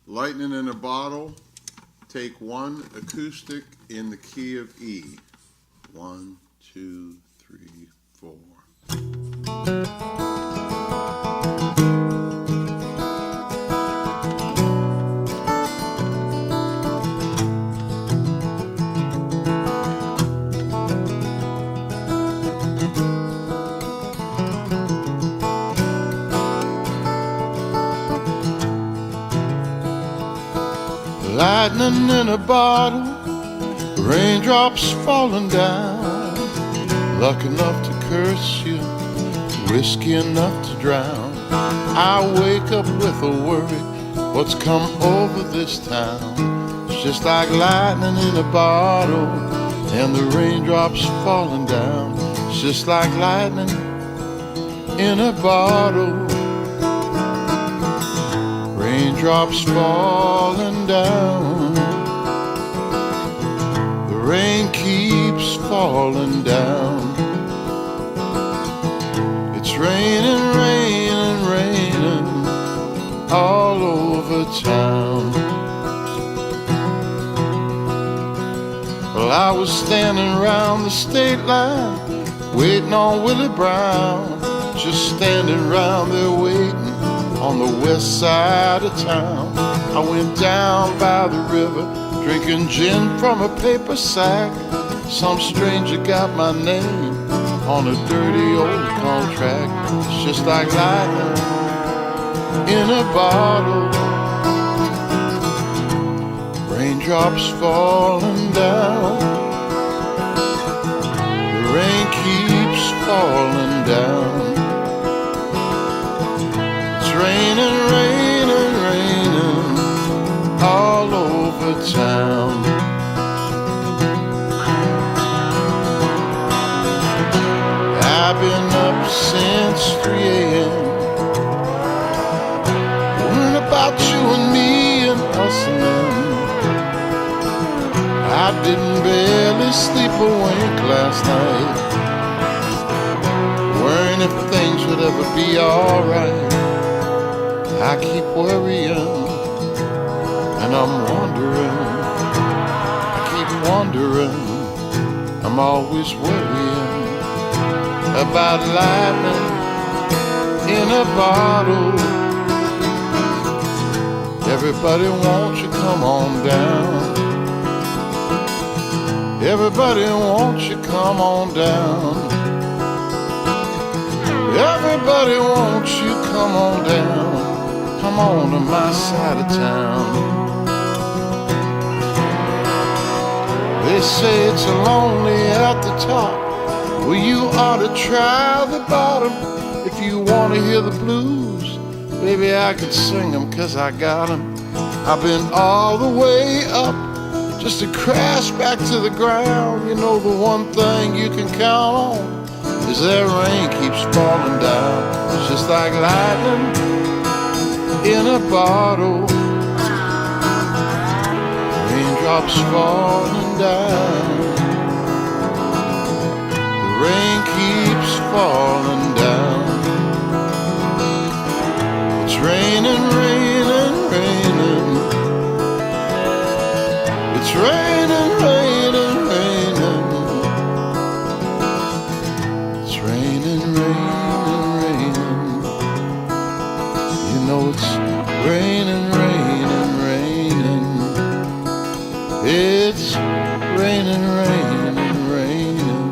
Lightning in a Bottle, take 1, acoustic in the key of E. 1, 2, 3, 4. Lightning in a bottle, raindrops falling down. Luck enough to curse you, whiskey enough to drown. I wake up with a worry, what's come over this town? It's just like lightning in a bottle, and the raindrops falling down. It's just like lightning in a bottle. Raindrops falling down. The rain keeps falling down. It's raining, raining, raining all over town. Well, I was standing round the state line, waiting on Willie Brown. Just standing round there waiting on the west side of town. I went down by the river, drinking gin from a paper sack. Some stranger got my name on a dirty old contract. It's just like lightning in a bottle. Raindrops falling down. The rain keeps falling down. Raining, raining, raining all over town. I've been up since 3 a.m. worrying about you and me and us and them. I didn't barely sleep a wink last night, worrying if things would ever be alright. I keep worrying, and I'm wondering, I keep wondering, I'm always worrying about lightning in a bottle. Everybody won't you come on down. Everybody won't you come on down. Everybody won't you come on down. Come on to my side of town. They say it's lonely at the top. Well, you ought to try the bottom. If you want to hear the blues, baby, I could sing them, 'cause I got them. I've been all the way up just to crash back to the ground. You know, the one thing you can count on is that rain keeps falling down. It's just like lightning in a bottle. Raindrops falling down. The rain keeps falling down. It's raining, raining, raining. It's raining, raining, raining. It's raining, raining, raining. You know it's raining, raining, raining. It's raining, raining, raining.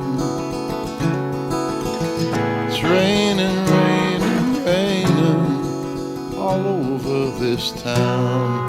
It's raining, raining, raining all over this town.